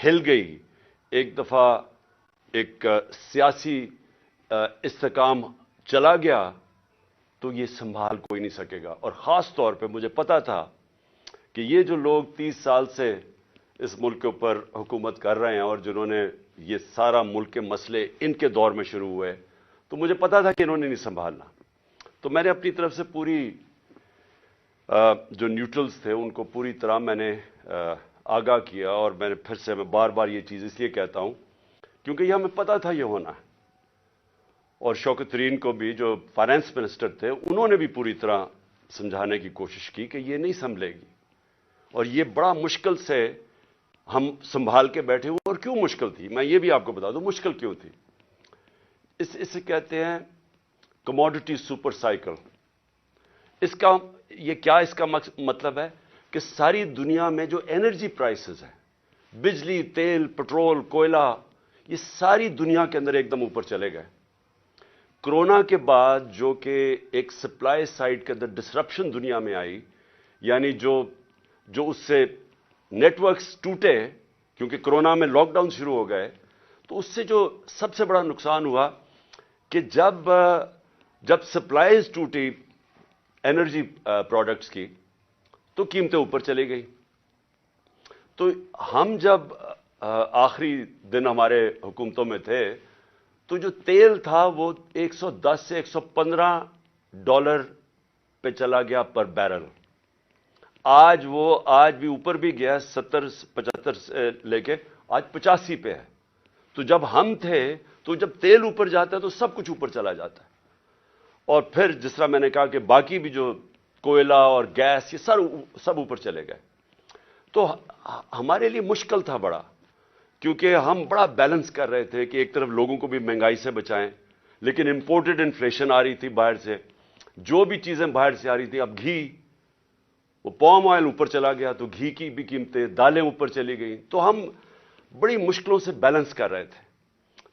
ہل گئی، ایک دفعہ ایک سیاسی استحکام چلا گیا تو یہ سنبھال کوئی نہیں سکے گا۔ اور خاص طور پہ مجھے پتا تھا کہ یہ جو لوگ 30 سال سے اس ملک کے اوپر حکومت کر رہے ہیں اور جنہوں نے یہ سارا ملک کے مسئلے ان کے دور میں شروع ہوئے، تو مجھے پتا تھا کہ انہوں نے نہیں سنبھالنا۔ تو میں نے اپنی طرف سے پوری جو نیوٹرلز تھے ان کو پوری طرح میں نے آگاہ کیا، اور میں نے پھر سے میں بار بار یہ چیز اس لیے کہتا ہوں کیونکہ یہ ہمیں پتا تھا یہ ہونا ہے۔ اور شوکت ترین کو بھی جو فائنانس منسٹر تھے انہوں نے بھی پوری طرح سمجھانے کی کوشش کی کہ یہ نہیں سنبھلے گی، اور یہ بڑا مشکل سے ہم سنبھال کے بیٹھے ہوئے۔ اور کیوں مشکل تھی میں یہ بھی آپ کو بتا دوں مشکل کیوں تھی۔ اسے کہتے ہیں کموڈٹی سپر سائیکل۔ اس کا مطلب ہے کہ ساری دنیا میں جو انرجی پرائسز ہیں، بجلی، تیل، پٹرول، کوئلہ، یہ ساری دنیا کے اندر ایک دم اوپر چلے گئے۔ کرونا کے بعد جو کہ ایک سپلائی سائڈ کے اندر ڈسرپشن دنیا میں آئی، یعنی جو اس سے نیٹ ورکس ٹوٹے کیونکہ کرونا میں لاک ڈاؤن شروع ہو گئے، تو اس سے جو سب سے بڑا نقصان ہوا کہ جب سپلائیز ٹوٹی انرجی پروڈکٹس کی تو قیمتیں اوپر چلی گئی۔ تو ہم جب آخری دن ہمارے حکومتوں میں تھے تو جو تیل تھا وہ 110 سے 115 ڈالر پہ چلا گیا پر بیرل۔ آج بھی اوپر بھی گیا، 70-75 سے لے کے آج 85 پہ ہے۔ تو جب ہم تھے تو جب تیل اوپر جاتا ہے تو سب کچھ اوپر چلا جاتا ہے، اور پھر جس طرح میں نے کہا کہ باقی بھی جو کوئلہ اور گیس یہ سب اوپر چلے گئے۔ تو ہمارے لیے مشکل تھا بڑا، کیونکہ ہم بڑا بیلنس کر رہے تھے کہ ایک طرف لوگوں کو بھی مہنگائی سے بچائیں، لیکن امپورٹڈ انفلیشن آ رہی تھی باہر سے، جو بھی چیزیں باہر سے آ رہی تھیں۔ اب گھی، وہ پام آئل اوپر چلا گیا تو گھی کی بھی قیمتیں، دالیں اوپر چلی گئیں، تو ہم بڑی مشکلوں سے بیلنس کر رہے تھے۔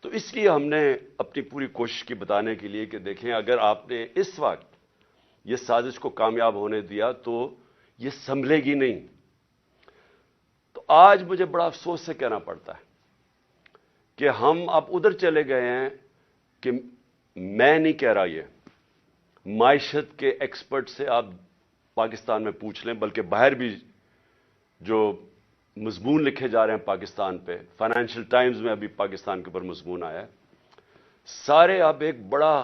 تو اس لیے ہم نے اپنی پوری کوشش کی بتانے کے لیے کہ دیکھیں اگر آپ نے اس وقت یہ سازش کو کامیاب ہونے دیا تو یہ سنبھلے گی نہیں۔ تو آج مجھے بڑا افسوس سے کہنا پڑتا ہے کہ ہم اب ادھر چلے گئے ہیں کہ میں نہیں کہہ رہا، یہ معیشت کے ایکسپرٹ سے آپ پاکستان میں پوچھ لیں، بلکہ باہر بھی جو مضمون لکھے جا رہے ہیں پاکستان پہ، فائنینشیل ٹائمز میں ابھی پاکستان کے اوپر مضمون آیا ہے، سارے اب ایک بڑا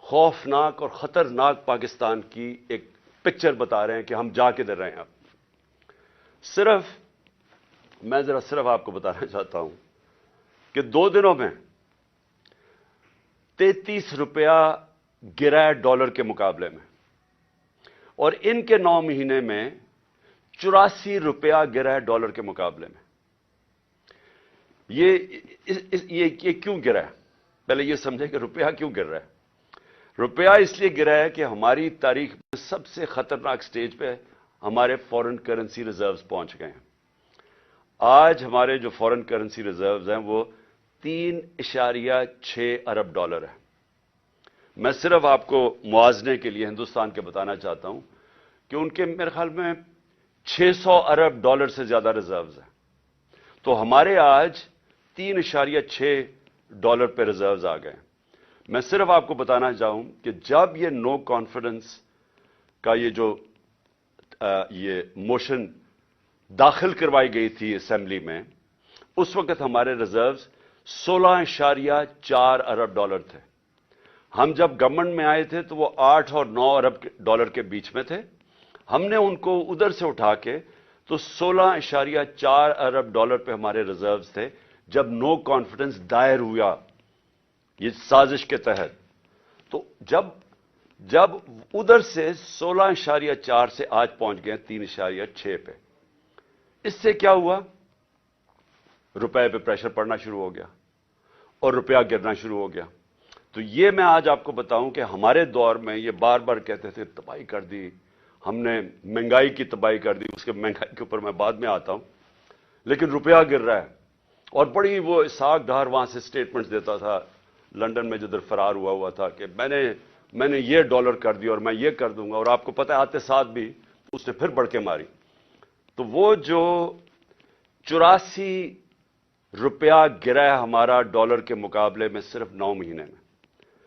خوفناک اور خطرناک پاکستان کی ایک پکچر بتا رہے ہیں کہ ہم جا کدھر رہے ہیں۔ اب میں صرف آپ کو بتانا چاہتا ہوں کہ 2 دنوں میں 33 روپیہ گرا ہے ڈالر کے مقابلے میں، اور ان کے 9 مہینے میں 84 روپیہ گرا ہے ڈالر کے مقابلے میں۔ یہ کیوں گرا ہے؟ پہلے یہ سمجھیں کہ روپیہ کیوں گر رہا ہے۔ روپیہ اس لیے گرا ہے کہ ہماری تاریخ میں سب سے خطرناک سٹیج پہ ہمارے فورن کرنسی ریزروز پہنچ گئے ہیں۔ آج ہمارے جو فورن کرنسی ریزروز ہیں وہ 3.6 ارب ڈالر ہے۔ میں صرف آپ کو موازنے کے لیے ہندوستان کے بتانا چاہتا ہوں کہ ان کے میرے خیال میں 600 ارب ڈالر سے زیادہ ریزروز ہیں، تو ہمارے آج 3.6 ڈالر پہ ریزروز آ گئے۔ میں صرف آپ کو بتانا چاہوں کہ جب یہ نو کانفیڈنس کا یہ موشن داخل کروائی گئی تھی اسمبلی میں، اس وقت ہمارے ریزروز 16.4 ارب ڈالر تھے۔ ہم جب گورنمنٹ میں آئے تھے تو وہ 8 اور 9 ارب ڈالر کے بیچ میں تھے۔ ہم نے ان کو ادھر سے اٹھا کے تو 16.4 ارب ڈالر پہ ہمارے ریزروز تھے جب نو کانفیڈنس دائر ہوا یہ سازش کے تحت۔ تو جب ادھر سے 16.4 سے آج پہنچ گئے 3.6 پہ، اس سے کیا ہوا؟ روپے پہ پریشر پڑنا شروع ہو گیا اور روپیہ گرنا شروع ہو گیا۔ تو یہ میں آج آپ کو بتاؤں کہ ہمارے دور میں یہ بار بار کہتے تھے تباہی کر دی ہم نے، مہنگائی کی تباہی کر دی، اس کے مہنگائی کے اوپر میں بعد میں آتا ہوں، لیکن روپیہ گر رہا ہے۔ اور بڑی وہ اسحاق ڈار وہاں سے سٹیٹمنٹس دیتا تھا لنڈن میں جدھر فرار ہوا تھا کہ میں نے یہ ڈالر کر دی اور میں یہ کر دوں گا، اور آپ کو پتہ ہے آتے ساتھ بھی اس نے پھر بڑھ کے ماری۔ تو وہ جو 84 روپیہ گرا ہے ہمارا ڈالر کے مقابلے میں صرف 9 مہینے میں.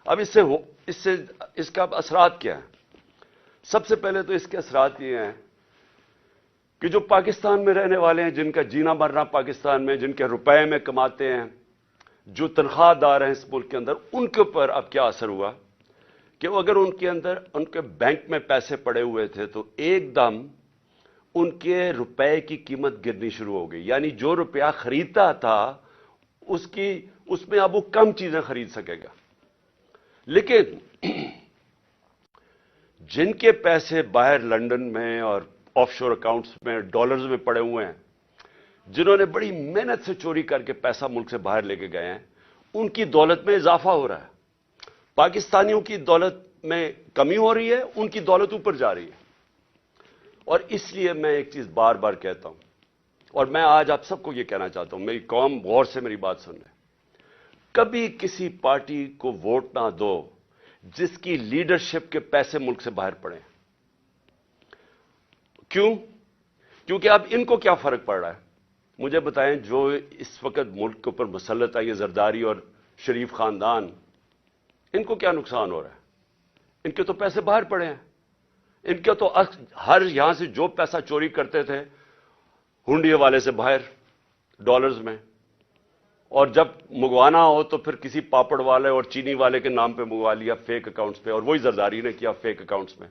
اب اس کا اثرات کیا ہے؟ سب سے پہلے تو اس کے اثرات یہ ہیں کہ جو پاکستان میں رہنے والے ہیں، جن کا جینا مرنا پاکستان میں، جن کے روپے میں کماتے ہیں، جو تنخواہ دار ہیں اس ملک کے اندر، ان کے اوپر اب کیا اثر ہوا کہ اگر ان کے بینک میں پیسے پڑے ہوئے تھے تو ایک دم ان کے روپے کی قیمت گرنی شروع ہو گئی. یعنی جو روپیہ خریدتا تھا اس میں اب وہ کم چیزیں خرید سکے گا. لیکن جن کے پیسے باہر لنڈن میں اور آف شور اکاؤنٹس میں ڈالرز میں پڑے ہوئے ہیں، جنہوں نے بڑی محنت سے چوری کر کے پیسہ ملک سے باہر لے کے گئے ہیں، ان کی دولت میں اضافہ ہو رہا ہے. پاکستانیوں کی دولت میں کمی ہو رہی ہے، ان کی دولت اوپر جا رہی ہے. اور اس لیے میں ایک چیز بار بار کہتا ہوں، اور میں آج آپ سب کو یہ کہنا چاہتا ہوں، میری قوم غور سے میری بات سن لے. کبھی کسی پارٹی کو ووٹ نہ دو جس کی لیڈرشپ کے پیسے ملک سے باہر پڑے. کیوں؟ کیونکہ اب ان کو کیا فرق پڑ رہا ہے؟ مجھے بتائیں. جو اس وقت ملک کے اوپر مسلط ہے، یہ زرداری اور شریف خاندان، ان کو کیا نقصان ہو رہا ہے؟ ان کے تو پیسے باہر پڑے ہیں. ان کے تو ہر یہاں سے جو پیسہ چوری کرتے تھے ہنڈیے والے سے باہر ڈالرز میں، اور جب منگوانا ہو تو پھر کسی پاپڑ والے اور چینی والے کے نام پہ منگوا لیا فیک اکاؤنٹس پہ، اور وہی زرداری نے کیا فیک اکاؤنٹس میں.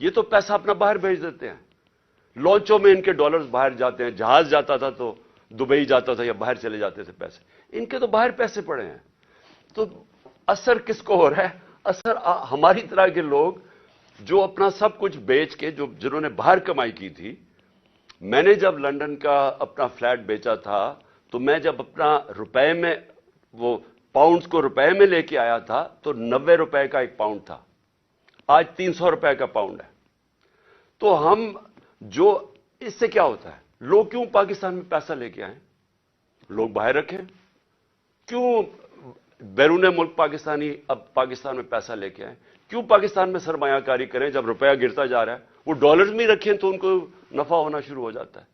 یہ تو پیسہ اپنا باہر بھیج دیتے ہیں. لانچوں میں ان کے ڈالرز باہر جاتے ہیں. جہاز جاتا تھا تو دبئی جاتا تھا یا باہر چلے جاتے تھے پیسے. ان کے تو باہر پیسے پڑے ہیں. تو اثر کس کو ہو رہا ہے؟ اثر ہماری طرح کے لوگ جو اپنا سب کچھ بیچ کے، جنہوں نے باہر کمائی کی تھی. میں نے جب لنڈن کا اپنا فلیٹ بیچا تھا تو میں جب اپنا روپے میں، وہ پاؤنڈز کو روپے میں لے کے آیا تھا تو 90 روپے کا ایک پاؤنڈ تھا. آج 300 روپے کا پاؤنڈ ہے. تو ہم اس سے کیا ہوتا ہے؟ لوگ کیوں پاکستان میں پیسہ لے کے آئیں؟ لوگ باہر رکھیں. کیوں بیرون ملک پاکستانی اب پاکستان میں پیسہ لے کے آئیں؟ کیوں پاکستان میں سرمایہ کاری کریں جب روپیہ گرتا جا رہا ہے؟ وہ ڈالرز میں رکھیں تو ان کو نفع ہونا شروع ہو جاتا ہے.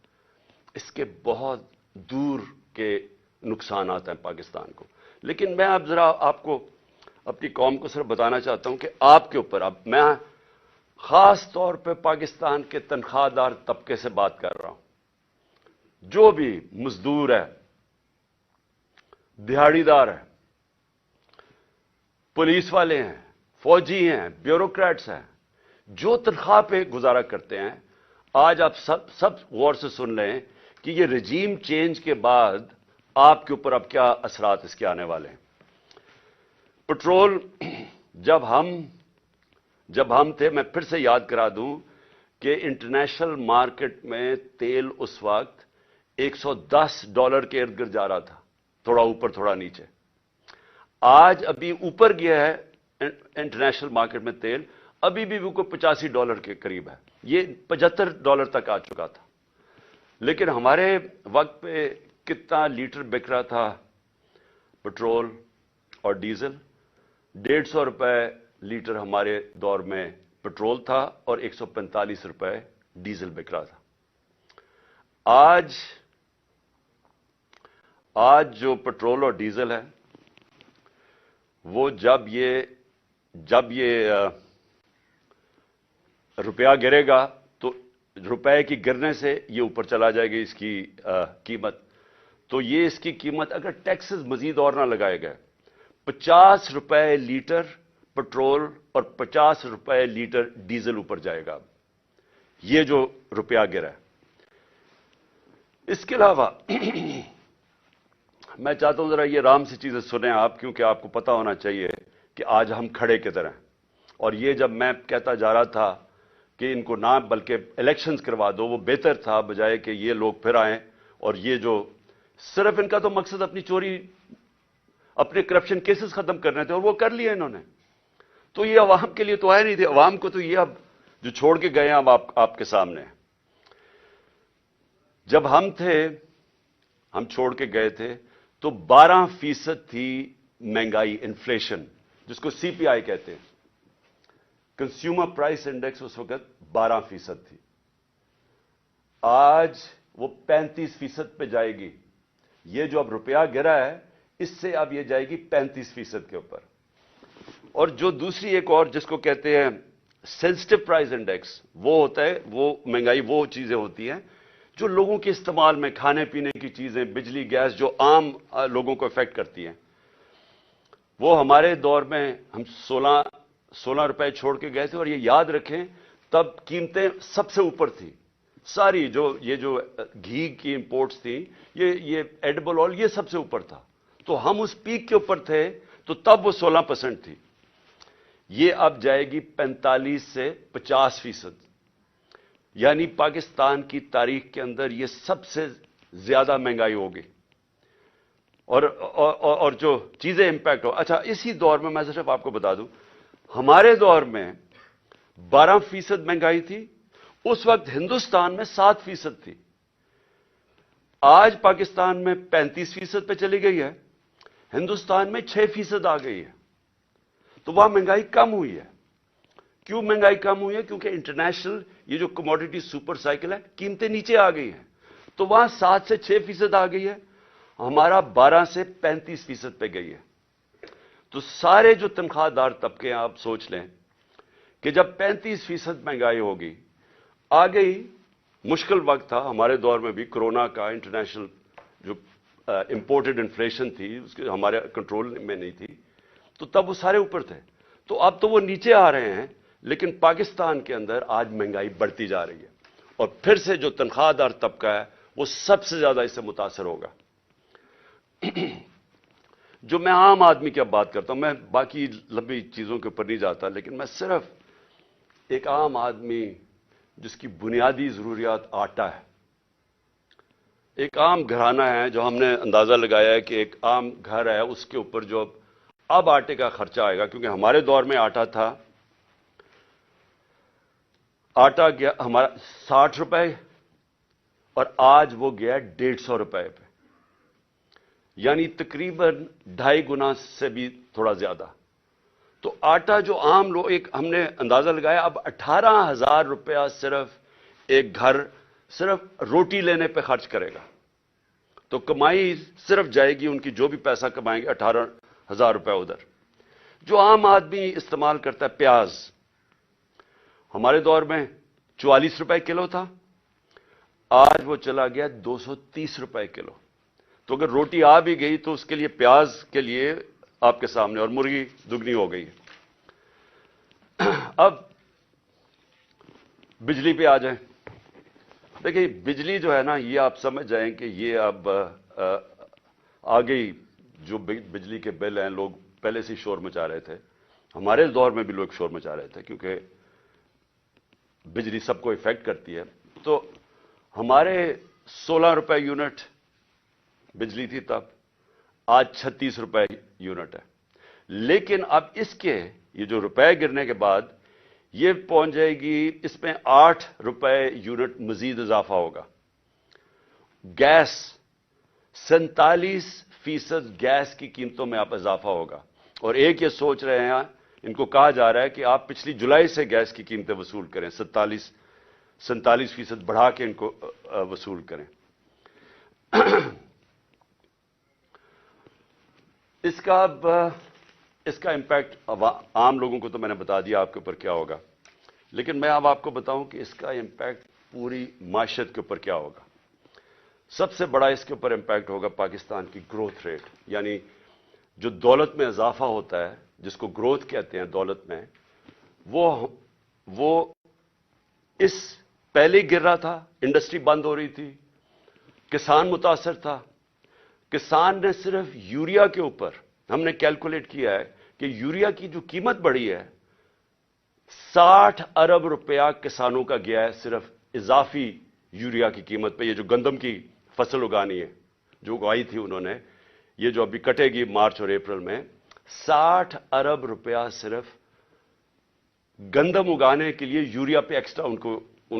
اس کے بہت دور کے نقصانات ہیں پاکستان کو. لیکن میں اب ذرا آپ کو، اپنی قوم کو صرف بتانا چاہتا ہوں کہ آپ کے اوپر، اب میں خاص طور پہ پاکستان کے تنخواہ دار طبقے سے بات کر رہا ہوں. جو بھی مزدور ہے، دہاڑی دار ہے، پولیس والے ہیں، فوجی ہیں، بیوروکریٹس ہیں، جو تنخواہ پہ گزارا کرتے ہیں، آج آپ سب غور سے سن لیں کہ یہ رجیم چینج کے بعد آپ کے اوپر اب کیا اثرات اس کے آنے والے ہیں. پٹرول جب ہم تھے، میں پھر سے یاد کرا دوں کہ انٹرنیشنل مارکیٹ میں تیل اس وقت $110 کے ارد گرد جا رہا تھا، تھوڑا اوپر تھوڑا نیچے. آج ابھی اوپر گیا ہے انٹرنیشنل مارکیٹ میں تیل، ابھی بھی وہ کوئی $85 کے قریب ہے. یہ $75 تک آ چکا تھا. لیکن ہمارے وقت پہ کتنا لیٹر بک رہا تھا پٹرول اور ڈیزل؟ 150 روپے لیٹر ہمارے دور میں پٹرول تھا اور 145 روپے ڈیزل بک رہا تھا. آج جو پٹرول اور ڈیزل ہے، وہ جب یہ روپیہ گرے گا تو روپے کی گرنے سے یہ اوپر چلا جائے گی اس کی قیمت. تو یہ اس کی قیمت اگر ٹیکسز مزید اور نہ لگائے گئے، 50 روپے لیٹر پٹرول اور 50 روپے لیٹر ڈیزل اوپر جائے گا یہ جو روپیہ گرا ہے. اس کے علاوہ میں چاہتا ہوں ذرا یہ آرام سے چیزیں سنیں آپ، کیونکہ آپ کو پتا ہونا چاہیے کہ آج ہم کھڑے کدھر ہیں. اور یہ جب میں کہتا جا رہا تھا کہ ان کو نہ بلکہ الیکشنز کروا دو، وہ بہتر تھا بجائے کہ یہ لوگ پھر آئیں. اور یہ جو صرف ان کا تو مقصد اپنی چوری، اپنے کرپشن کیسز ختم کرنے تھے، اور وہ کر لیے انہوں نے. تو یہ عوام کے لیے تو آئے نہیں تھے. عوام کو تو یہ اب جو چھوڑ کے گئے ہیں اب آپ کے سامنے. جب ہم چھوڑ کے گئے تھے تو 12% تھی مہنگائی، انفلیشن، جس کو CPI کہتے ہیں. کنزیومر پرائس انڈیکس اس وقت 12% تھی. آج وہ 35% پہ جائے گی. یہ جو اب روپیہ گرا ہے اس سے اب یہ جائے گی 35% کے اوپر. اور جو دوسری ایک اور جس کو کہتے ہیں سینسٹیو پرائز انڈیکس، وہ ہوتا ہے، وہ مہنگائی وہ چیزیں ہوتی ہیں جو لوگوں کے استعمال میں، کھانے پینے کی چیزیں، بجلی، گیس، جو عام لوگوں کو افیکٹ کرتی ہیں. وہ ہمارے دور میں ہم 16 روپے چھوڑ کے گئے تھے، اور یہ یاد رکھیں تب قیمتیں سب سے اوپر تھی. ساری یہ جو گھی کی امپورٹس تھیں، یہ ایڈیبل آئل، یہ سب سے اوپر تھا. تو ہم اس پیک کے اوپر تھے، تو تب وہ 16% تھی. یہ اب جائے گی 45 سے 50%. یعنی پاکستان کی تاریخ کے اندر یہ سب سے زیادہ مہنگائی ہوگی. اور جو چیزیں امپیکٹ ہو. اچھا، اسی دور میں صرف آپ کو بتا دوں، ہمارے دور میں 12% مہنگائی تھی. اس وقت ہندوستان میں 7% تھی. آج پاکستان میں 35% پہ چلی گئی ہے، ہندوستان میں 6% آ گئی ہے. تو وہاں مہنگائی کم ہوئی ہے. کیوں مہنگائی کم ہوئی ہے؟ کیونکہ انٹرنیشنل یہ جو کموڈیٹی سپر سائیکل ہے، قیمتیں نیچے آ گئی ہیں. تو وہاں 7 سے 6% آ گئی ہے، ہمارا 12 سے 35% پہ گئی ہے. تو سارے جو تنخواہ دار طبقے ہیں، آپ سوچ لیں کہ جب 35% مہنگائی ہوگی، آ گئی. مشکل وقت تھا ہمارے دور میں بھی، کرونا کا، انٹرنیشنل جو امپورٹڈ انفلیشن تھی اس کے ہمارے کنٹرول میں نہیں تھی، تو تب وہ سارے اوپر تھے. تو اب تو وہ نیچے آ رہے ہیں، لیکن پاکستان کے اندر آج مہنگائی بڑھتی جا رہی ہے. اور پھر سے جو تنخواہ دار طبقہ ہے وہ سب سے زیادہ اس سے متاثر ہوگا. جو میں عام آدمی کی اب بات کرتا ہوں، میں باقی لمبی چیزوں کے اوپر نہیں جاتا، لیکن میں صرف ایک عام آدمی جس کی بنیادی ضروریات آٹا ہے، ایک عام گھرانہ ہے، جو ہم نے اندازہ لگایا ہے کہ ایک عام گھر ہے، اس کے اوپر جو اب آٹے کا خرچہ آئے گا، کیونکہ ہمارے دور میں آٹا تھا، آٹا گیا ہمارا 60 روپے، اور آج وہ گیا 150 روپے پہ. یعنی تقریباً 2.5 گنا سے بھی تھوڑا زیادہ. تو آٹا جو عام لوگ، ایک ہم نے اندازہ لگایا، اب 18,000 روپیہ صرف ایک گھر صرف روٹی لینے پہ خرچ کرے گا. تو کمائی صرف جائے گی ان کی، جو بھی پیسہ کمائیں گے 18,000 روپے ادھر. جو عام آدمی استعمال کرتا ہے، پیاز ہمارے دور میں 44 روپے کلو تھا، آج وہ چلا گیا 230 روپے کلو. تو اگر روٹی آ بھی گئی تو اس کے لیے، پیاز کے لیے آپ کے سامنے، اور مرغی دگنی ہو گئی. اب بجلی پہ آ جائیں. دیکھیں بجلی جو ہے نا، یہ آپ سمجھ جائیں کہ یہ اب آ گئی. جو بجلی کے بل ہیں، لوگ پہلے سے شور مچا رہے تھے، ہمارے دور میں بھی لوگ شور مچا رہے تھے، کیونکہ بجلی سب کو افیکٹ کرتی ہے. تو ہمارے 16 روپے یونٹ بجلی تھی تب، آج 36 روپے یونٹ ہے. لیکن اب اس کے یہ جو روپے گرنے کے بعد یہ پہنچ جائے گی، اس میں 8 روپے یونٹ مزید اضافہ ہوگا. گیس 47% گیس کی قیمتوں میں آپ اضافہ ہوگا. اور ایک یہ سوچ رہے ہیں، ان کو کہا جا رہا ہے کہ آپ پچھلی جولائی سے گیس کی قیمتیں وصول کریں، 47% بڑھا کے ان کو وصول کریں. اس کا امپیکٹ عام لوگوں کو تو میں نے بتا دیا آپ کے اوپر کیا ہوگا، لیکن میں اب آپ کو بتاؤں کہ اس کا امپیکٹ پوری معیشت کے اوپر کیا ہوگا. سب سے بڑا اس کے اوپر امپیکٹ ہوگا پاکستان کی گروتھ ریٹ. یعنی جو دولت میں اضافہ ہوتا ہے، جس کو گروتھ کہتے ہیں دولت میں، وہ اس پہلے ہی گر رہا تھا. انڈسٹری بند ہو رہی تھی، کسان متاثر تھا. کسان نے صرف یوریا کے اوپر، ہم نے کیلکولیٹ کیا ہے کہ یوریا کی جو قیمت بڑھی ہے، 60 ارب روپیہ کسانوں کا گیا ہے صرف اضافی یوریا کی قیمت پہ. یہ جو گندم کی فصل اگانی ہے، جو اگائی تھی انہوں نے، یہ جو ابھی کٹے گی مارچ اور اپریل میں، 60 ارب روپیہ صرف گندم اگانے کے لیے یوریا پہ ایکسٹرا ان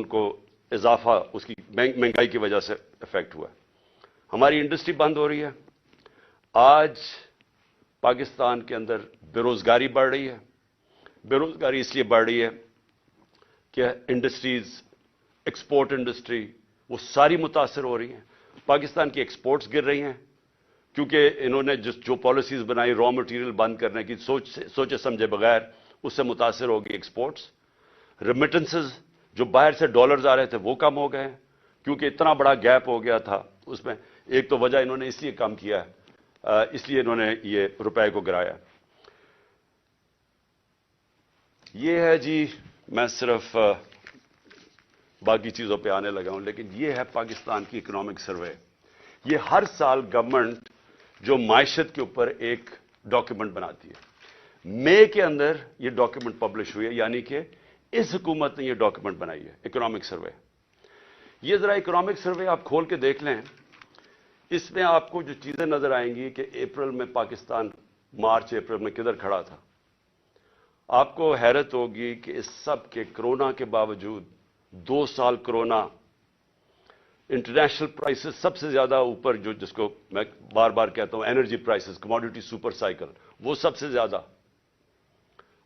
کو اضافہ، اس کی مہنگائی کی وجہ سے افیکٹ ہوا. ہماری انڈسٹری بند ہو رہی ہے. آج پاکستان کے اندر بے روزگاری بڑھ رہی ہے. بے روزگاری اس لیے بڑھ رہی ہے کہ انڈسٹریز، ایکسپورٹ انڈسٹری، وہ ساری متاثر ہو رہی ہیں. پاکستان کی ایکسپورٹس گر رہی ہیں. کیونکہ انہوں نے جو پالیسیز بنائی را مٹیریل بند کرنے کی سوچے سمجھے بغیر، اس سے متاثر ہوگی ایکسپورٹس. ریمیٹنسز جو باہر سے ڈالرز آ رہے تھے وہ کم ہو گئے ہیں، کیونکہ اتنا بڑا گیپ ہو گیا تھا اس میں. ایک تو وجہ انہوں نے اس لیے کم کیا ہے، اس لیے انہوں نے یہ روپے کو گرایا. یہ ہے جی، میں صرف باقی چیزوں پہ آنے لگا ہوں، لیکن یہ ہے پاکستان کی اکنامک سروے. یہ ہر سال گورنمنٹ جو معیشت کے اوپر ایک ڈاکیومنٹ بناتی ہے. مئی کے اندر یہ ڈاکیومنٹ پبلش ہوئی ہے، یعنی کہ اس حکومت نے یہ ڈاکیومنٹ بنائی ہے، اکنامک سروے. یہ ذرا اکنامک سروے آپ کھول کے دیکھ لیں. اس میں آپ کو جو چیزیں نظر آئیں گی کہ اپریل میں پاکستان مارچ اپریل میں کدھر کھڑا تھا. آپ کو حیرت ہوگی کہ اس سب کے کرونا کے باوجود 2 سال کرونا، انٹرنیشنل پرائسز سب سے زیادہ اوپر، جس کو میں بار بار کہتا ہوں energy prices, commodity super cycle, وہ سب سے زیادہ.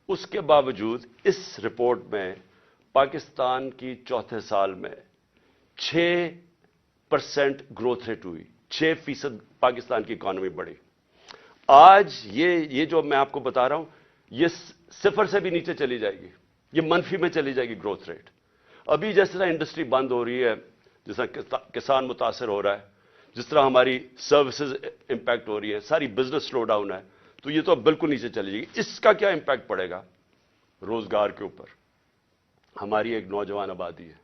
اس کے باوجود اس رپورٹ میں پاکستان کی چوتھے سال میں 6% گروتھ ریٹ ہوئی، 6% پاکستان کی اکانومی بڑھی. آج یہ جو میں آپ کو بتا رہا ہوں، یہ 0 سے بھی نیچے چلی جائے گی، یہ منفی میں چلی جائے گی گروتھ ریٹ. ابھی جس طرح انڈسٹری بند ہو رہی ہے، جس طرح کسان متاثر ہو رہا ہے، جس طرح ہماری سروسز امپیکٹ ہو رہی ہے، ساری بزنس سلو ڈاؤن ہے، تو یہ تو اب بالکل نیچے چلی جائے گی. اس کا کیا امپیکٹ پڑے گا؟ روزگار کے اوپر. ہماری ایک نوجوان آبادی ہے.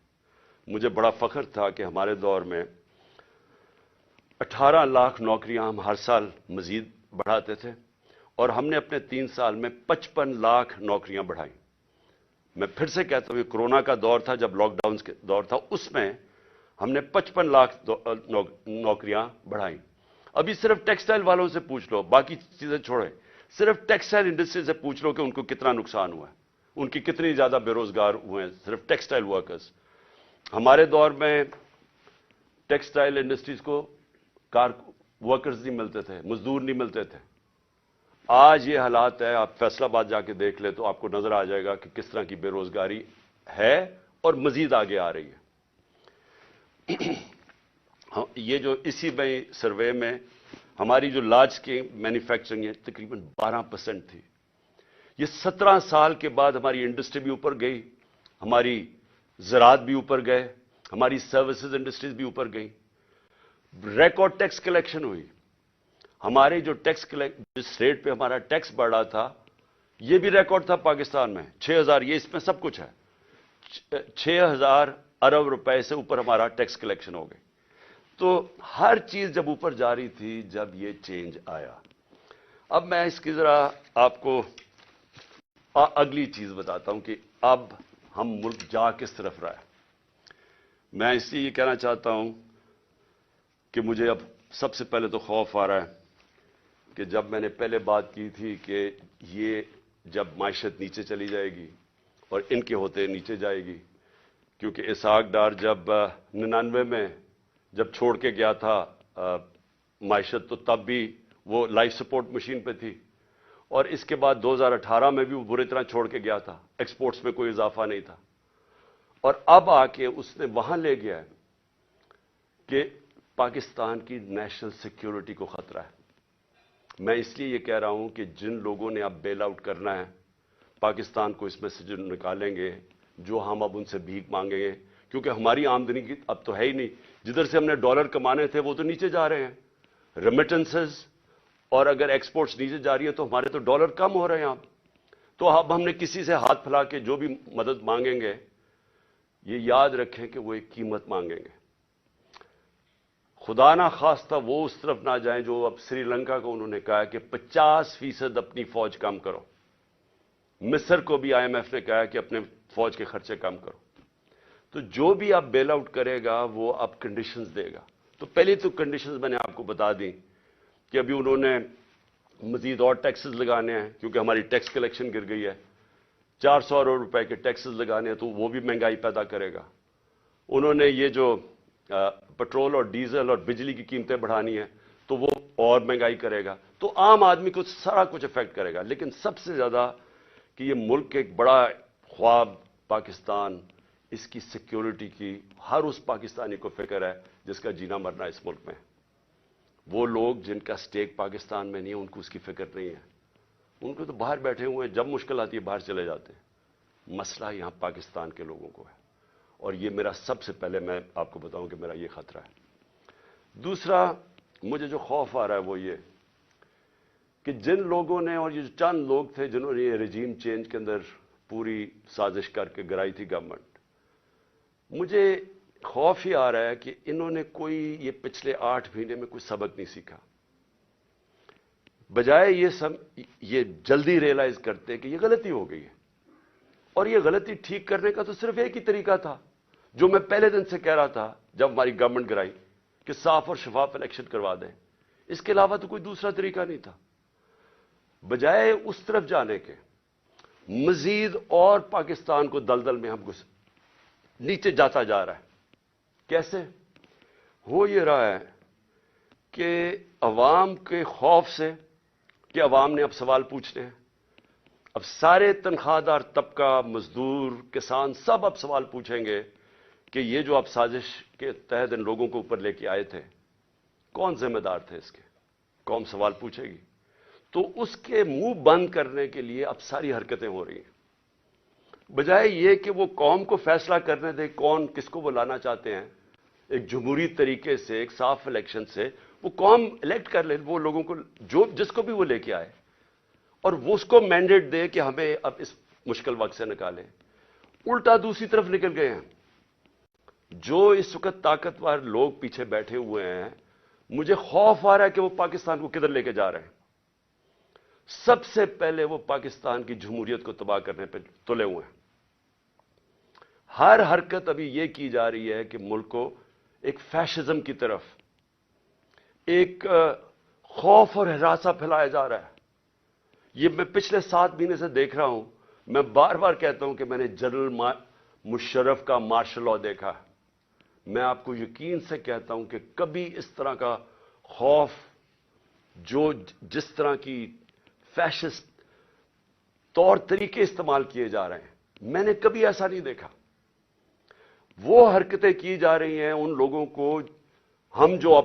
مجھے بڑا فخر تھا کہ ہمارے دور میں 18 لاکھ نوکریاں ہم ہر سال مزید بڑھاتے تھے، اور ہم نے اپنے 3 سال میں 55 لاکھ نوکریاں بڑھائیں. میں پھر سے کہتا ہوں، یہ کرونا کا دور تھا، جب لاک ڈاؤن کا دور تھا، اس میں ہم نے 55 لاکھ نوکریاں بڑھائیں. ابھی صرف ٹیکسٹائل والوں سے پوچھ لو، باقی چیزیں چھوڑیں، صرف ٹیکسٹائل انڈسٹری سے پوچھ لو کہ ان کو کتنا نقصان ہوا ہے، ان کی کتنی زیادہ بے روزگار ہوئے ہیں صرف ٹیکسٹائل ورکرز. ہمارے دور میں ٹیکسٹائل انڈسٹریز کو ورکرز نہیں ملتے تھے، مزدور نہیں ملتے تھے. آج یہ حالات ہے، آپ فیصل آباد جا کے دیکھ لیں تو آپ کو نظر آ جائے گا کہ کس طرح کی بے روزگاری ہے اور مزید آگے آ رہی ہے. یہ جو اسی میں سروے میں ہماری جو لارج اسکیل مینوفیکچرنگ ہے تقریباً 12% تھی. یہ 17 سال کے بعد ہماری انڈسٹری بھی اوپر گئی، ہماری زراعت بھی اوپر گئے، ہماری سروسز انڈسٹریز بھی اوپر گئی. ریکارڈ ٹیکس کلیکشن ہوئی. ہمارے جو جس ریٹ پہ ہمارا ٹیکس بڑھا تھا، یہ بھی ریکارڈ تھا پاکستان میں. 6000، یہ اس میں سب کچھ ہے، 6000 ارب روپے سے اوپر ہمارا ٹیکس کلیکشن ہو گئی. تو ہر چیز جب اوپر جا رہی تھی، جب یہ چینج آیا. اب میں اس کی ذرا آپ کو اگلی چیز بتاتا ہوں کہ اب ہم ملک جا کس طرف رہا ہے. میں اس لیے یہ کہنا چاہتا ہوں کہ مجھے اب سب سے پہلے تو خوف آ رہا ہے کہ جب میں نے پہلے بات کی تھی کہ یہ جب معیشت نیچے چلی جائے گی اور ان کے ہوتے نیچے جائے گی، کیونکہ اسحاق ڈار جب 99 میں جب چھوڑ کے گیا تھا معیشت، تو تب بھی وہ لائف سپورٹ مشین پہ تھی، اور اس کے بعد 2018 میں بھی وہ بری طرح چھوڑ کے گیا تھا، ایکسپورٹس میں کوئی اضافہ نہیں تھا. اور اب آ کے اس نے وہاں لے گیا ہے کہ پاکستان کی نیشنل سیکیورٹی کو خطرہ ہے. میں اس لیے یہ کہہ رہا ہوں کہ جن لوگوں نے اب بیل آؤٹ کرنا ہے پاکستان کو، اس میں سے جو نکالیں گے، جو ہم اب ان سے بھیک مانگیں گے، کیونکہ ہماری آمدنی کی اب تو ہے ہی نہیں. جدھر سے ہم نے ڈالر کمانے تھے وہ تو نیچے جا رہے ہیں، ریمیٹنسز، اور اگر ایکسپورٹس نیچے جا رہی ہیں تو ہمارے تو ڈالر کم ہو رہے ہیں اب. تو اب ہم نے کسی سے ہاتھ پھیلا کے جو بھی مدد مانگیں گے، یہ یاد رکھیں کہ وہ ایک قیمت مانگیں گے. خدا نہ خواستہ وہ اس طرف نہ جائیں جو اب سری لنکا کو انہوں نے کہا کہ 50% اپنی فوج کم کرو. مصر کو بھی IMF نے کہا کہ اپنے فوج کے خرچے کم کرو. تو جو بھی اب بیل آؤٹ کرے گا وہ اب کنڈیشنز دے گا. تو پہلی تو کنڈیشنز میں نے آپ کو بتا دی کہ ابھی انہوں نے مزید اور ٹیکسز لگانے ہیں، کیونکہ ہماری ٹیکس کلیکشن گر گئی ہے. 400 ارب روپے کے ٹیکسز لگانے ہیں، تو وہ بھی مہنگائی پیدا کرے گا. انہوں نے یہ جو پٹرول اور ڈیزل اور بجلی کی قیمتیں بڑھانی ہیں، تو وہ اور مہنگائی کرے گا. تو عام آدمی کو سارا کچھ افیکٹ کرے گا. لیکن سب سے زیادہ کہ یہ ملک کے ایک بڑا خواب پاکستان، اس کی سیکیورٹی کی ہر اس پاکستانی کو فکر ہے جس کا جینا مرنا اس ملک میں. وہ لوگ جن کا سٹیک پاکستان میں نہیں ہے، ان کو اس کی فکر نہیں ہے، ان کو تو باہر بیٹھے ہوئے ہیں، جب مشکل آتی ہے باہر چلے جاتے ہیں۔ مسئلہ یہاں پاکستان کے لوگوں کو ہے، اور یہ میرا سب سے پہلے میں آپ کو بتاؤں کہ میرا یہ خطرہ ہے۔ دوسرا مجھے جو خوف آ رہا ہے وہ یہ کہ جن لوگوں نے، اور یہ چند لوگ تھے جنہوں نے یہ رجیم چینج کے اندر پوری سازش کر کے گرائی تھی گورنمنٹ، مجھے خوف ہی آ رہا ہے کہ انہوں نے کوئی یہ پچھلے 8 مہینے میں کوئی سبق نہیں سیکھا، بجائے یہ جلدی ریئلائز کرتے کہ یہ غلطی ہو گئی ہے، اور یہ غلطی ٹھیک کرنے کا تو صرف ایک ہی طریقہ تھا جو میں پہلے دن سے کہہ رہا تھا جب ہماری گورنمنٹ گرائی، کہ صاف اور شفاف الیکشن کروا دیں، اس کے علاوہ تو کوئی دوسرا طریقہ نہیں تھا۔ بجائے اس طرف جانے کے مزید اور پاکستان کو دلدل میں ہم نیچے جاتا جا رہا ہے۔ کیسے ہو یہ رہا ہے کہ عوام کے خوف سے کہ عوام نے اب سوال پوچھنے ہیں، اب سارے تنخواہ دار طبقہ، مزدور، کسان سب اب سوال پوچھیں گے کہ یہ جو آپ سازش کے تحت ان لوگوں کو اوپر لے کے آئے تھے، کون ذمہ دار تھے اس کے؟ قوم سوال پوچھے گی۔ تو اس کے منہ بند کرنے کے لیے اب ساری حرکتیں ہو رہی ہیں، بجائے یہ کہ وہ قوم کو فیصلہ کرنے دے کون کس کو وہ لانا چاہتے ہیں، ایک جمہوری طریقے سے، ایک صاف الیکشن سے وہ قوم الیکٹ کر لے وہ لوگوں کو جس کو بھی وہ لے کے آئے، اور وہ اس کو مینڈیٹ دے کہ ہمیں اب اس مشکل وقت سے نکالیں۔ الٹا دوسری طرف نکل گئے ہیں، جو اس وقت طاقتور لوگ پیچھے بیٹھے ہوئے ہیں، مجھے خوف آ رہا ہے کہ وہ پاکستان کو کدھر لے کے جا رہے ہیں۔ سب سے پہلے وہ پاکستان کی جمہوریت کو تباہ کرنے پہ تلے ہوئے ہیں۔ ہر حرکت ابھی یہ کی جا رہی ہے کہ ملک کو ایک فیشزم کی طرف، ایک خوف اور ہراسہ پھیلایا جا رہا ہے۔ یہ میں پچھلے 7 مہینے سے دیکھ رہا ہوں، میں بار بار کہتا ہوں کہ میں نے جنرل مشرف کا مارشل لاء دیکھا، میں آپ کو یقین سے کہتا ہوں کہ کبھی اس طرح کا خوف، جس طرح کی فیشسٹ طور طریقے استعمال کیے جا رہے ہیں، میں نے کبھی ایسا نہیں دیکھا۔ وہ حرکتیں کی جا رہی ہیں ان لوگوں کو، ہم جو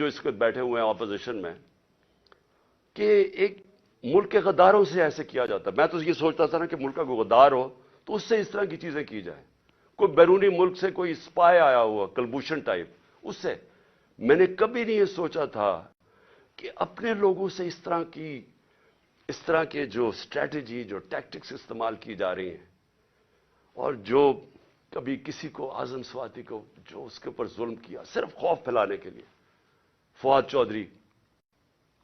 اس وقت بیٹھے ہوئے ہیں اپوزیشن میں، کہ ایک ملک کے غداروں سے ایسے کیا جاتا ہے۔ میں تو یہ سوچتا تھا نا کہ ملک کا کوئی غدار ہو تو اس سے اس طرح کی چیزیں کی جائیں، کوئی بیرونی ملک سے کوئی اسپائے آیا ہوا کلبھوشن ٹائپ، اس سے میں نے کبھی نہیں یہ سوچا تھا کہ اپنے لوگوں سے اس طرح کے جو اسٹریٹجی، جو ٹیکٹکس استعمال کی جا رہی ہیں، اور جو کبھی کسی کو اعظم سواتی کو جو اس کے اوپر ظلم کیا صرف خوف پھیلانے کے لیے، فواد چودھری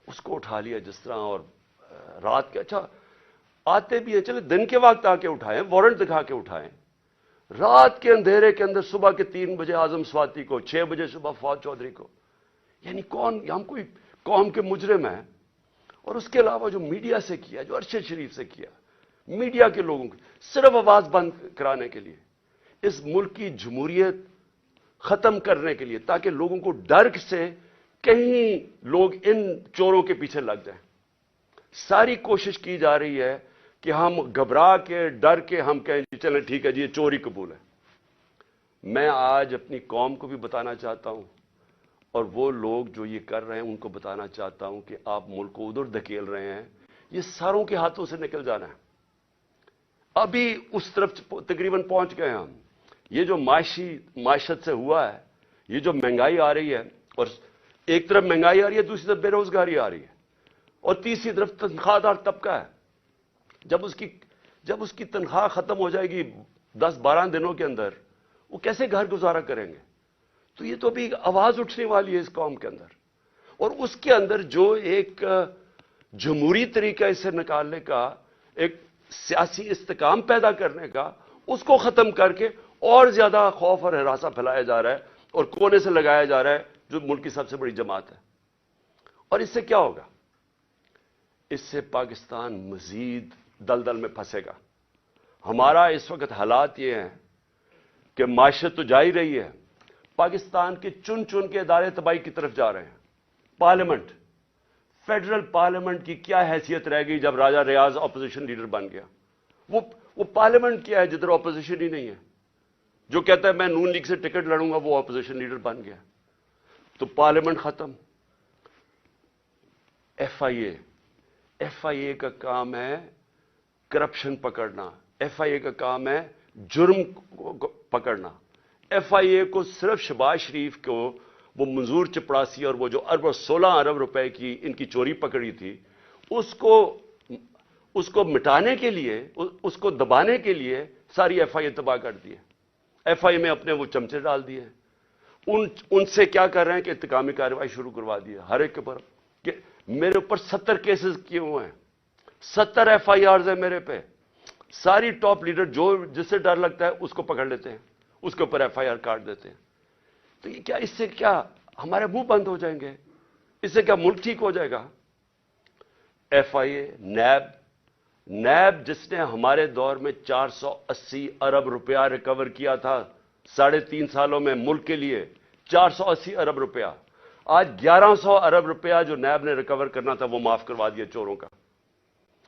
اس کو اٹھا لیا جس طرح، اور رات کے اچھا آتے بھی ہیں، چلے دن کے وقت آ کے اٹھائیں، وارنٹ دکھا کے اٹھائیں، رات کے اندھیرے کے اندر صبح کے 3 بجے اعظم سواتی کو، 6 بجے صبح فواد چودھری کو، یعنی کون؟ ہم کوئی قوم کے مجرم ہیں؟ اور اس کے علاوہ جو میڈیا سے کیا، جو ارشد شریف سے کیا، میڈیا کے لوگوں کی صرف آواز بند کرانے کے لیے، اس ملک کی جمہوریت ختم کرنے کے لیے، تاکہ لوگوں کو ڈر سے کہیں لوگ ان چوروں کے پیچھے لگ جائیں۔ ساری کوشش کی جا رہی ہے کہ ہم گھبرا کے، ڈر کے ہم کہیں جی چلیں ٹھیک ہے جی یہ چوری قبول ہے۔ میں آج اپنی قوم کو بھی بتانا چاہتا ہوں، اور وہ لوگ جو یہ کر رہے ہیں ان کو بتانا چاہتا ہوں کہ آپ ملک کو ادھر دھکیل رہے ہیں، یہ ساروں کے ہاتھوں سے نکل جانا ہے۔ ابھی اس طرف تقریباً پہنچ گئے ہم۔ یہ جو معیشت سے ہوا ہے، یہ جو مہنگائی آ رہی ہے، اور ایک طرف مہنگائی آ رہی ہے، دوسری طرف بے روزگاری آ رہی ہے، اور تیسری طرف تنخواہ دار طبقہ ہے۔ جب اس کی تنخواہ ختم ہو جائے گی 10-12 دنوں کے اندر، وہ کیسے گھر گزارا کریں گے؟ تو یہ تو ابھی آواز اٹھنے والی ہے اس قوم کے اندر، اور اس کے اندر جو ایک جمہوری طریقہ اسے نکالنے کا، ایک سیاسی استحکام پیدا کرنے کا، اس کو ختم کر کے اور زیادہ خوف اور ہراسہ پھیلایا جا رہا ہے، اور کونے سے لگایا جا رہا ہے جو ملک کی سب سے بڑی جماعت ہے۔ اور اس سے کیا ہوگا؟ اس سے پاکستان مزید دلدل میں پھنسے گا۔ ہمارا اس وقت حالات یہ ہیں کہ معیشت تو جا ہی رہی ہے، پاکستان کے چن کے ادارے تباہی کی طرف جا رہے ہیں۔ پارلیمنٹ، فیڈرل پارلیمنٹ کی کیا حیثیت رہ گئی جب راجہ ریاض اپوزیشن لیڈر بن گیا؟ وہ پارلیمنٹ کیا ہے جدھر اپوزیشن ہی نہیں ہے؟ جو کہتا ہے میں نون لیگ سے ٹکٹ لڑوں گا وہ اپوزیشن لیڈر بن گیا، تو پارلیمنٹ ختم۔ ایف آئی اے کا کام ہے کرپشن پکڑنا، ایف آئی اے کا کام ہے جرم کو پکڑنا. ایف آئی اے کو صرف شہباز شریف کو وہ منظور چپڑاسی اور وہ جو 16 ارب روپے کی ان کی چوری پکڑی تھی، اس کو مٹانے کے لیے، اس کو دبانے کے لیے ساری ایف آئی اے تباہ کر دی ہے. ایف آئی اے میں اپنے وہ چمچے ڈال دیے ہیں. ان سے کیا کر رہے ہیں کہ انتقامی کارروائی شروع کروا دی ہے ہر ایک کے اوپر. کہ میرے اوپر 70 کیسز کیے ہوئے ہیں، 70 ایف آئی آرز ہیں میرے پہ. ساری ٹاپ لیڈر جس سے ڈر لگتا ہے اس کو پکڑ لیتے ہیں، اس کے اوپر ایف آئی آر کاٹ دیتے ہیں. تو یہ کیا، اس سے کیا ہمارے منہ بند ہو جائیں گے؟ اس سے کیا ملک ٹھیک ہو جائے گا؟ ایف آئی اے، نیب جس نے ہمارے دور میں 480 ارب روپیہ ریکور کیا تھا 3.5 سالوں میں ملک کے لیے، 480 ارب روپیہ. آج 1100 ارب روپیہ جو نیب نے ریکور کرنا تھا وہ معاف کروا دیا چوروں کا،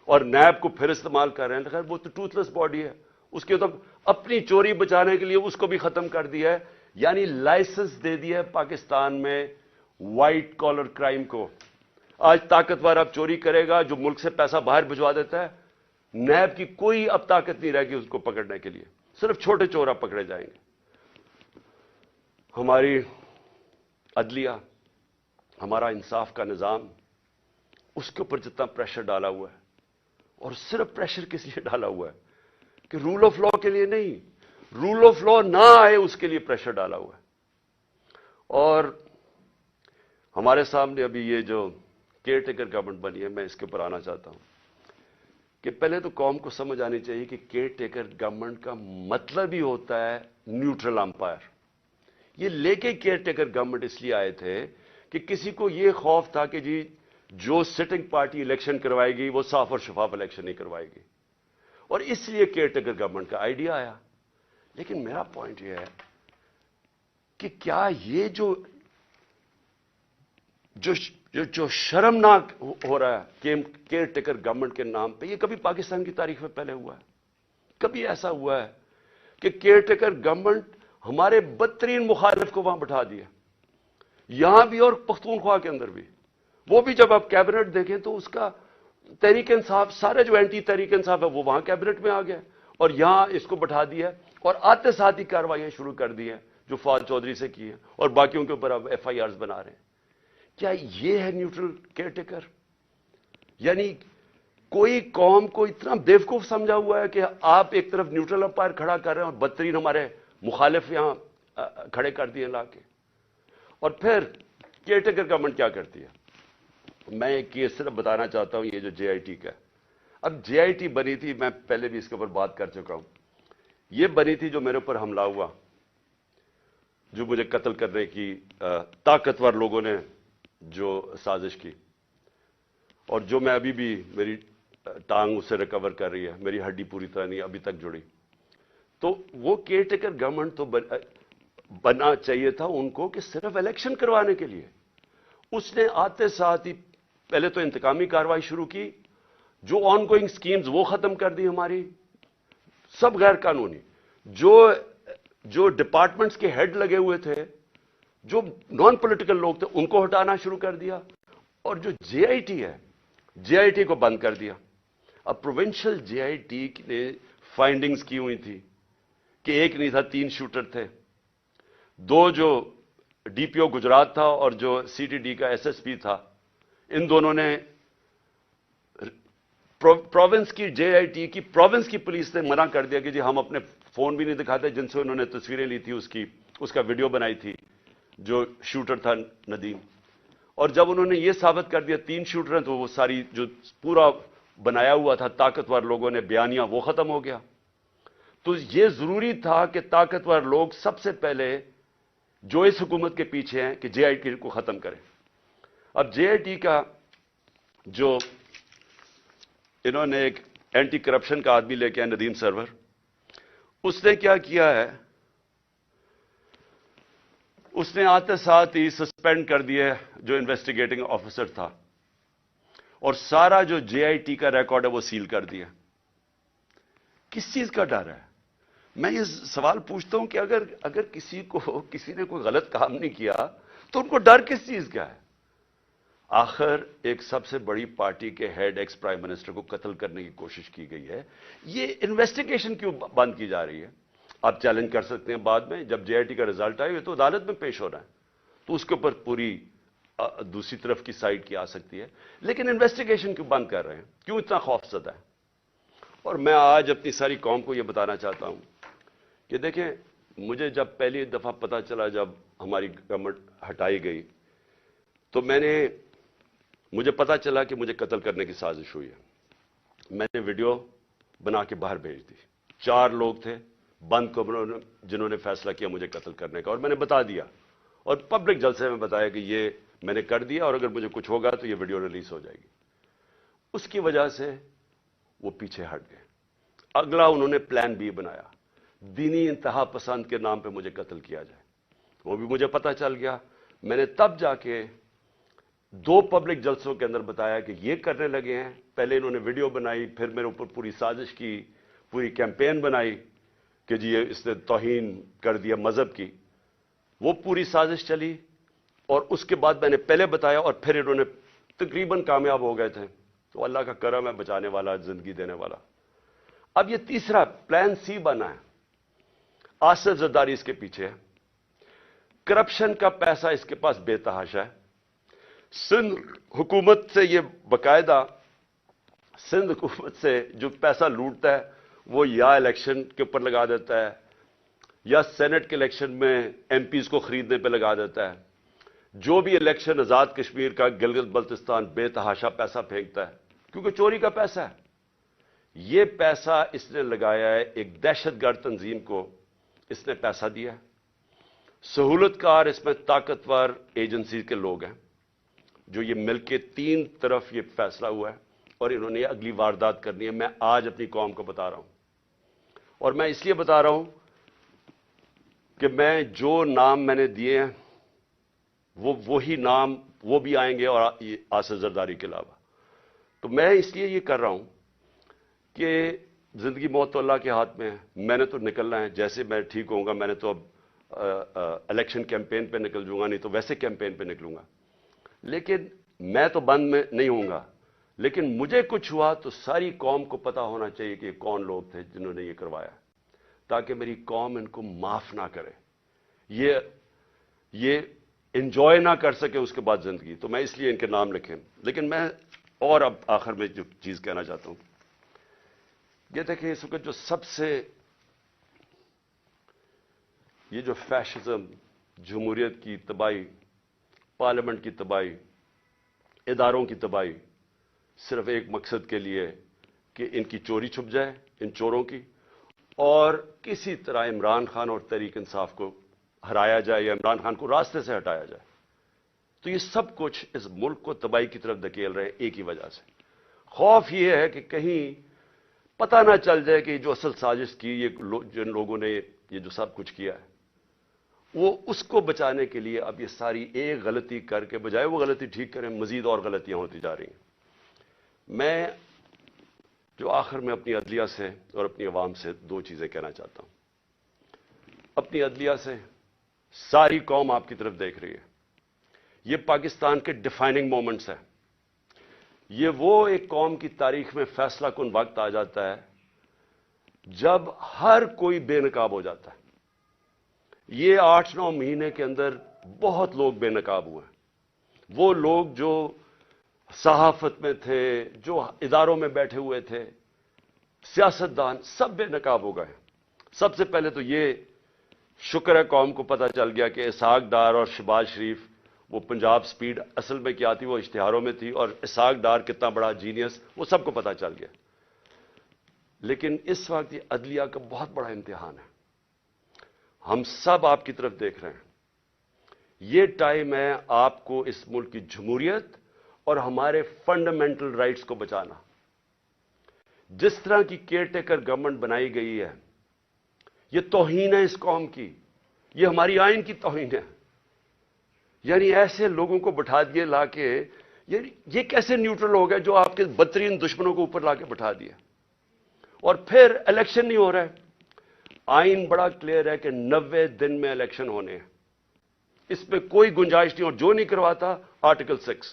اور نیب کو پھر استعمال کر رہے ہیں. خیر وہ تو ٹوتھ لیس باڈی ہے، اس کے تو اپنی چوری بچانے کے لیے اس کو بھی ختم کر دیا ہے. یعنی لائسنس دے دیا ہے پاکستان میں وائٹ کالر کرائم کو. آج طاقتور اب چوری کرے گا جو ملک سے پیسہ باہر بھجوا دیتا ہے، نیب کی کوئی اب طاقت نہیں رہے گی اس کو پکڑنے کے لیے، صرف چھوٹے چور اب پکڑے جائیں گے. ہماری عدلیہ، ہمارا انصاف کا نظام، اس کے اوپر جتنا پریشر ڈالا ہوا ہے، اور صرف پریشر کس لیے ڈالا ہوا ہے کہ رول آف لا کے لیے نہیں، رول آف لا نہ آئے اس کے لیے پریشر ڈالا ہوا ہے. اور ہمارے سامنے ابھی یہ جو کیئر ٹیکر گورنمنٹ بنی ہے، میں اس کے اوپر آنا چاہتا ہوں کہ پہلے تو قوم کو سمجھ آنی چاہیے کہ کیئر ٹیکر گورنمنٹ کا مطلب ہی ہوتا ہے نیوٹرل امپائر. یہ لے کے کیئر ٹیکر گورنمنٹ اس لیے آئے تھے کہ کسی کو یہ خوف تھا کہ جی جو سٹنگ پارٹی الیکشن کروائے گی وہ صاف اور شفاف الیکشن نہیں کروائے گی، اور اس لیے کیئر ٹیکر گورنمنٹ کا آئیڈیا آیا. لیکن میرا پوائنٹ یہ ہے کہ کیا یہ جو شرمناک ہو رہا ہے کہ کیئر ٹیکر گورنمنٹ کے نام پہ، یہ کبھی پاکستان کی تاریخ میں پہلے ہوا ہے؟ کبھی ایسا ہوا ہے کہ کیئر ٹیکر گورنمنٹ ہمارے بدترین مخالف کو وہاں بٹھا دیا، یہاں بھی اور پختونخوا کے اندر بھی؟ وہ بھی جب آپ کیبنٹ دیکھیں تو اس کا تحریک انصاف، سارے جو اینٹی تحریک انصاف ہے وہ وہاں کیبنٹ میں آ گیا، اور یہاں اس کو بٹھا دیا اور آتے ساتھ ہی کارروائیاں شروع کر دی ہیں جو فواد چودھری سے کی ہیں، اور باقیوں کے اوپر اب ایف آئی آرز بنا رہے ہیں. کیا یہ ہے نیوٹرل کیئر ٹیکر؟ یعنی کوئی قوم کو اتنا بیوقوف سمجھا ہوا ہے کہ آپ ایک طرف نیوٹرل امپائر کھڑا کر رہے ہیں اور بدترین ہمارے مخالف یہاں کھڑے کر دیے لا کے. اور پھر کیئر ٹیکر گورنمنٹ کیا کرتی ہے؟ میں ایک کیس صرف بتانا چاہتا ہوں، یہ جو جے آئی ٹی کا ہے. اب جے آئی ٹی بنی تھی، میں پہلے بھی اس کے اوپر بات کر چکا ہوں. یہ بنی تھی جو میرے اوپر حملہ ہوا، جو مجھے قتل کرنے کی طاقتور لوگوں نے جو سازش کی، اور جو میں ابھی بھی میری ٹانگ اس سے ریکور کر رہی ہے، میری ہڈی پوری طرح نہیں ابھی تک جڑی. تو وہ کیئر ٹیکر گورنمنٹ تو بننا چاہیے تھا ان کو کہ صرف الیکشن کروانے کے لیے. اس نے آتے ساتھ ہی پہلے تو انتقامی کارروائی شروع کی، جو آن گوئنگ سکیمز وہ ختم کر دی ہماری، سب غیر قانونی. جو ڈپارٹمنٹس کے ہیڈ لگے ہوئے تھے، جو نان پولیٹیکل لوگ تھے، ان کو ہٹانا شروع کر دیا. اور جو جے آئی ٹی ہے، جے آئی ٹی کو بند کر دیا. اب پروونشل جے آئی ٹی نے فائنڈنگز کی ہوئی تھی کہ ایک نہیں تھا، 3 شوٹر تھے. 2 جو ڈی پی او گجرات تھا اور جو سی ٹی ڈی کا ایس ایس پی تھا، ان دونوں نے پروونس کی جے آئی ٹی کی پروونس کی پولیس نے منع کر دیا کہ جی ہم اپنے فون بھی نہیں دکھاتے جن سے انہوں نے تصویریں لی تھی، اس کا ویڈیو بنائی تھی جو شوٹر تھا ندیم. اور جب انہوں نے یہ ثابت کر دیا 3 شوٹر ہیں، تو وہ ساری جو پورا بنایا ہوا تھا طاقتور لوگوں نے بیانیہ، وہ ختم ہو گیا. تو یہ ضروری تھا کہ طاقتور لوگ سب سے پہلے جو اس حکومت کے پیچھے ہیں کہ جے آئی ٹی کو ختم کریں. اب جے آئی ٹی کا جو انہوں نے ایک اینٹی کرپشن کا آدمی لے کے آئے، ندیم سرور، اس نے کیا کیا ہے، اس نے آتے ساتھ ہی سسپینڈ کر دیا جو انویسٹیگیٹنگ آفیسر تھا، اور سارا جو جے آئی ٹی کا ریکارڈ ہے وہ سیل کر دیا. کس چیز کا ڈر ہے؟ میں یہ سوال پوچھتا ہوں کہ اگر کسی نے کوئی غلط کام نہیں کیا تو ان کو ڈر کس چیز کا ہے؟ آخر ایک سب سے بڑی پارٹی کے ہیڈ ایکس پرائم منسٹر کو قتل کرنے کی کوشش کی گئی ہے. یہ انویسٹیگیشن کیوں بند کی جا رہی ہے؟ آپ چیلنج کر سکتے ہیں بعد میں جب جے آئی ٹی کا رزلٹ آئے تو عدالت میں پیش ہو رہا ہے, تو اس کے اوپر پوری دوسری طرف کی سائڈ کی آ سکتی ہے. لیکن انویسٹیگیشن کیوں بند کر رہے ہیں؟ کیوں اتنا خوف زدہ ہے؟ اور میں آج اپنی ساری قوم کو یہ بتانا چاہتا ہوں کہ دیکھیں, مجھے جب پہلی دفعہ پتا چلا جب ہماری گورنمنٹ ہٹائی گئی تو مجھے پتا چلا کہ مجھے قتل کرنے کی سازش ہوئی ہے. میں نے ویڈیو بنا کے باہر بھیج دی. 4 لوگ تھے بند کمروں میں جنہوں نے فیصلہ کیا مجھے قتل کرنے کا, اور میں نے بتا دیا اور پبلک جلسے میں بتایا کہ یہ میں نے کر دیا اور اگر مجھے کچھ ہوگا تو یہ ویڈیو ریلیز ہو جائے گی. اس کی وجہ سے وہ پیچھے ہٹ گئے. اگلا انہوں نے پلان بی بنایا, دینی انتہا پسند کے نام پہ مجھے قتل کیا جائے. وہ بھی مجھے پتا چل گیا. میں نے تب جا کے 2 پبلک جلسوں کے اندر بتایا کہ یہ کرنے لگے ہیں. پہلے انہوں نے ویڈیو بنائی, پھر میرے اوپر پوری سازش کی, پوری کیمپین بنائی کہ جی اس نے توہین کر دیا مذہب کی. وہ پوری سازش چلی اور اس کے بعد میں نے پہلے بتایا اور پھر انہوں نے تقریباً کامیاب ہو گئے تھے. تو اللہ کا کرم ہے, بچانے والا, زندگی دینے والا. اب یہ تیسرا پلان سی بنا ہے. آصف زرداری اس کے پیچھے ہے. کرپشن کا پیسہ اس کے پاس بے تحاشا ہے. سندھ حکومت سے یہ باقاعدہ سندھ حکومت سے جو پیسہ لوٹتا ہے وہ یا الیکشن کے اوپر لگا دیتا ہے یا سینٹ کے الیکشن میں ایم پیز کو خریدنے پہ لگا دیتا ہے. جو بھی الیکشن آزاد کشمیر کا, گلگت بلتستان, بے تحاشا پیسہ پھینکتا ہے کیونکہ چوری کا پیسہ ہے. یہ پیسہ اس نے لگایا ہے ایک دہشت گرد تنظیم کو, اس نے پیسہ دیا ہے. سہولت کار اس میں طاقتور ایجنسی کے لوگ ہیں جو یہ مل کے 3 طرف یہ فیصلہ ہوا ہے اور انہوں نے اگلی واردات کرنی ہے. میں آج اپنی قوم کو بتا رہا ہوں اور میں اس لیے بتا رہا ہوں کہ میں جو نام میں نے دیے ہیں وہی نام وہ بھی آئیں گے اور آصف زرداری کے علاوہ. تو میں اس لیے یہ کر رہا ہوں کہ زندگی موت تو اللہ کے ہاتھ میں ہے. میں نے تو نکلنا ہے, جیسے میں ٹھیک ہوں گا. میں نے تو اب الیکشن کیمپین پہ نکل جوں گا, نہیں تو ویسے کیمپین پہ نکلوں گا. لیکن میں تو بند میں نہیں ہوں گا. لیکن مجھے کچھ ہوا تو ساری قوم کو پتا ہونا چاہیے کہ کون لوگ تھے جنہوں نے یہ کروایا, تاکہ میری قوم ان کو معاف نہ کرے, یہ انجوائے نہ کر سکے اس کے بعد زندگی. تو میں اس لیے ان کے نام لکھیں. لیکن میں اور اب آخر میں جو چیز کہنا چاہتا ہوں یہ دیکھیں, اس وقت جو سب سے یہ جو فیشزم, جمہوریت کی تباہی, پارلیمنٹ کی تباہی, اداروں کی تباہی, صرف ایک مقصد کے لیے کہ ان کی چوری چھپ جائے, ان چوروں کی, اور کسی طرح عمران خان اور تحریک انصاف کو ہرایا جائے یا عمران خان کو راستے سے ہٹایا جائے. تو یہ سب کچھ اس ملک کو تباہی کی طرف دھکیل رہے ہیں ایک ہی وجہ سے. خوف یہ ہے کہ کہیں پتہ نہ چل جائے کہ جو اصل سازش کی جن لوگوں نے یہ جو سب کچھ کیا ہے وہ اس کو بچانے کے لیے اب یہ ساری ایک غلطی کر کے بجائے وہ غلطی ٹھیک کریں, مزید اور غلطیاں ہوتی جا رہی ہیں. میں جو آخر میں اپنی عدلیہ سے اور اپنی عوام سے 2 چیزیں کہنا چاہتا ہوں. اپنی عدلیہ سے, ساری قوم آپ کی طرف دیکھ رہی ہے. یہ پاکستان کے ڈیفائننگ مومنٹس ہیں. یہ وہ ایک قوم کی تاریخ میں فیصلہ کن وقت آ جاتا ہے جب ہر کوئی بے نقاب ہو جاتا ہے. یہ 8-9 مہینے کے اندر بہت لوگ بے نقاب ہوئے ہیں. وہ لوگ جو صحافت میں تھے, جو اداروں میں بیٹھے ہوئے تھے, سیاستدان, سب بے نقاب ہو گئے. سب سے پہلے تو یہ شکر ہے قوم کو پتہ چل گیا کہ اسحاق ڈار اور شہباز شریف, وہ پنجاب سپیڈ اصل میں کیا تھی وہ اشتہاروں میں تھی, اور اسحاق ڈار کتنا بڑا جینیس وہ سب کو پتہ چل گیا. لیکن اس وقت یہ عدلیہ کا بہت بڑا امتحان ہے. ہم سب آپ کی طرف دیکھ رہے ہیں. یہ ٹائم ہے آپ کو اس ملک کی جمہوریت اور ہمارے فنڈامنٹل رائٹس کو بچانا. جس طرح کی کیئر ٹیکر گورنمنٹ بنائی گئی ہے یہ توہین ہے اس قوم کی, یہ ہماری آئین کی توہین ہے. یعنی ایسے لوگوں کو بٹھا دیے لا کے, یہ کیسے نیوٹرل ہو گئے جو آپ کے بدترین دشمنوں کو اوپر لا کے بٹھا دیا, اور پھر الیکشن نہیں ہو رہا ہے. آئین بڑا کلیئر ہے کہ 90 دن میں الیکشن ہونے ہیں, اس میں کوئی گنجائش نہیں, اور جو نہیں کرواتا آرٹیکل 6.